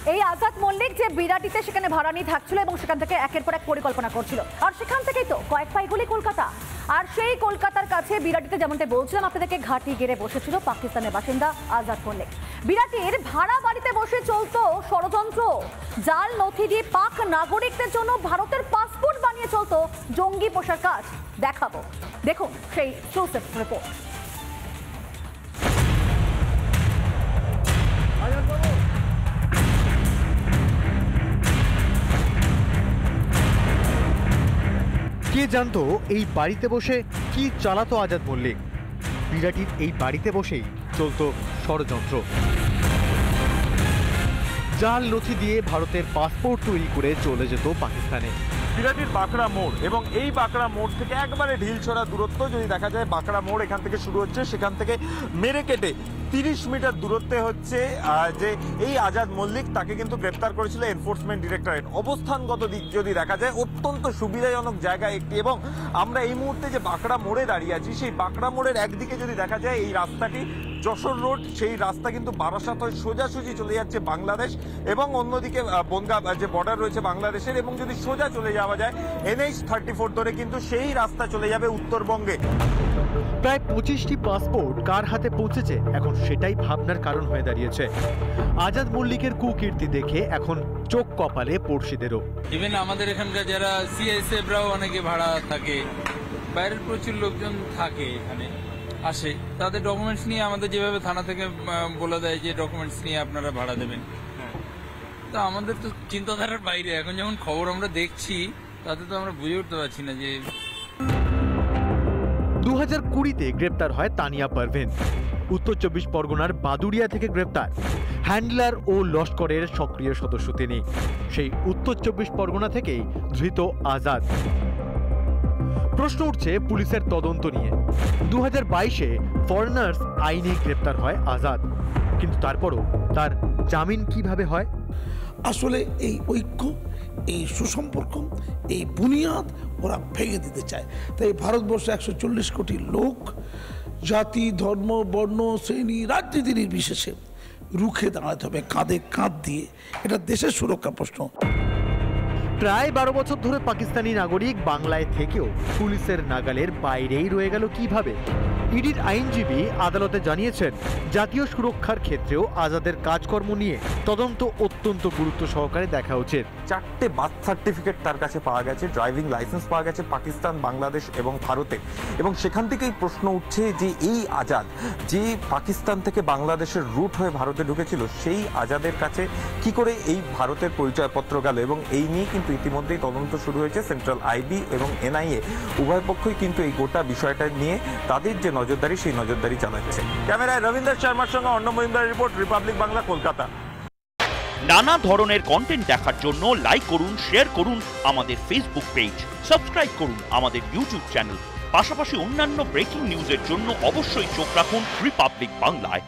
এই আজাদ মল্লিক যে বিরাটিতে সেখানে ভাড়া নিয়ে থাকছিল এবং সেখান থেকে একের পর এক পরিকল্পনা করছিল, আর সেখান থেকেই তো কয়েক পাইগুলি কলকাতা। আর সেই কলকাতার কাছে বিরাটিতে যেমনটা বলছিলাম আপনাদেরকে, ঘাঁটি গেড়ে বসেছিল পাকিস্তানের বাসিন্দা আজাদ মল্লিক। বিরাটির ভাড়া বাড়িতে বসে চলতো ষড়যন্ত্র। জাল নথি দিয়ে পাক নাগরিকদের জন্য ভারতের পাসপোর্ট বানিয়ে চলতো জঙ্গি পোষার কাজ। দেখাবো, দেখুন সেই এক্সক্লুসিভ রিপোর্ট। কে জানতো এই বাড়িতে বসে কি চালাতো আজাদ মল্লিক? বিরাটির এই বাড়িতে বসেই চলতো ষড়যন্ত্র। জাল নথি দিয়ে ভারতের পাসপোর্ট তৈরি করে চলে যেত পাকিস্তানে। বিরাটির বাঁকড়া মোড়, এবং এই বাঁকড়া মোড় থেকে একবারে ঢিলছড়া দূরত্ব যদি দেখা যায়, বাঁকড়া মোড় এখান থেকে শুরু হচ্ছে, সেখান থেকে মেরে কেটে 30 মিটার দূরত্বে হচ্ছে যে এই আজাদ মল্লিক, তাকে কিন্তু গ্রেপ্তার করেছিল এনফোর্সমেন্ট ডিরেক্টরেট। অবস্থানগত দিক যদি দেখা যায় অত্যন্ত সুবিধাজনক জায়গা একটি, এবং আমরা এই মুহূর্তে যে বাঁকড়া মোড়ে দাঁড়িয়ে আছি, সেই বাঁকড়া মোড়ের একদিকে যদি দেখা যায় এই রাস্তাটি যশোর রোড, সেই রাস্তা কিন্তু বারাসাত হয়ে সোজাসুজি চলে যাচ্ছে বাংলাদেশ, এবং অন্যদিকে বনগাঁ যে বর্ডার রয়েছে বাংলাদেশের, এবং যদি সোজা চলে যাওয়া যায় NH 34 ধরে কিন্তু সেই রাস্তা চলে যাবে উত্তরবঙ্গে। প্রায় 25টি পাসপোর্ট কার হাতে পৌঁছেছে এখন সেটাই ভাবনার কারণ হয়ে দাঁড়িয়েছে। আজাদ মল্লিকের কুকীর্তি দেখে এখন চোখ কপালে পড়শিদেরও। ইভেন আমাদের এখানকার যারা CSFরাও অনেকে ভাড়া থাকে, বাইরের প্রচুর লোকজন থাকে এখানে আসে, তাদের ডকুমেন্টস নিয়ে আমাদের যেভাবে থানা থেকে বলে দেয় যে ডকুমেন্টস নিয়ে আপনারা ভাড়া দেবেন, তো আমাদের তো চিন্তাধারার বাইরে। এখন যখন খবর আমরা দেখছি তাতে তো আমরা বুঝে উঠতে পারছি না যে 2020-তে গ্রেপ্তার হয় তানিয়া পারভেন। উত্তর 24 পরগনার বাদুড়িয়া থেকে গ্রেপ্তার। হ্যান্ডলার ও লস্করের সক্রিয় সদস্য তিনি। সেই উত্তর 24 পরগনা থেকেই ধৃত আজাদ। প্রশ্ন উঠছে পুলিশের তদন্ত নিয়ে। 2022-এ ফরেনার্স আইনে গ্রেপ্তার হয় আজাদ, কিন্তু তারপরও তার জামিন কিভাবে হয়? আসলে এই ঐক্য, এই সুসম্পর্ক, এই বুনিয়াদ ওরা ভেঙে দিতে চায়। তাই ভারতবর্ষে 140 কোটি লোক জাতি, ধর্ম, বর্ণ, শ্রেণী, রাজনীতি নির্বিশেষে রুখে দাঁড়াতে হবে কাঁধে কাঁধ দিয়ে। এটা দেশের সুরক্ষা প্রশ্ন। প্রায় 12 বছর ধরে পাকিস্তানি নাগরিক বাংলায় থেকেও পুলিশের নাগালের বাইরেই রয়ে গেল কিভাবে? ইডির আইনজীবী আদালতে জানিয়েছেন, জাতীয় সুরক্ষার ক্ষেত্রেও আজাদের কাজকর্ম নিয়ে তদন্ত অত্যন্ত গুরুত্ব সহকারে দেখা উচিত। 4টে বার্থ সার্টিফিকেট তার কাছে পাওয়া গেছে, ড্রাইভিং লাইসেন্স পাওয়া গেছে পাকিস্তান, বাংলাদেশ এবং ভারতে, এবং সেখান থেকেই প্রশ্ন উঠছে যে এই আজাদ যে পাকিস্তান থেকে বাংলাদেশের রুট হয়ে ভারতে ঢুকেছিল, সেই আজাদের কাছে কি করে এই ভারতের পরিচয়পত্র গেল, এবং এই নিয়ে কিন্তু ইতিমধ্যেই তদন্ত শুরু হয়েছে। সেন্ট্রাল IB এবং NIA উভয় পক্ষই কিন্তু এই গোটা বিষয়টা নিয়ে তাদের যে নজরদারি, সেই নজরদারি চালাচ্ছে। ক্যামেরায় রবীন্দ্র শর্মার সঙ্গে অর্ণব মজুমদারের রিপোর্ট, রিপাবলিক বাংলা, কলকাতা। নানা ধরনের কন্টেন্ট দেখার জন্য লাইক করুন, শেয়ার করুন আমাদের ফেসবুক পেজ, সাবস্ক্রাইব করুন আমাদের ইউটিউব চ্যানেল। পাশাপাশি অন্যান্য ব্রেকিং নিউজের জন্য অবশ্যই চোখ রাখুন রিপাবলিক বাংলায়।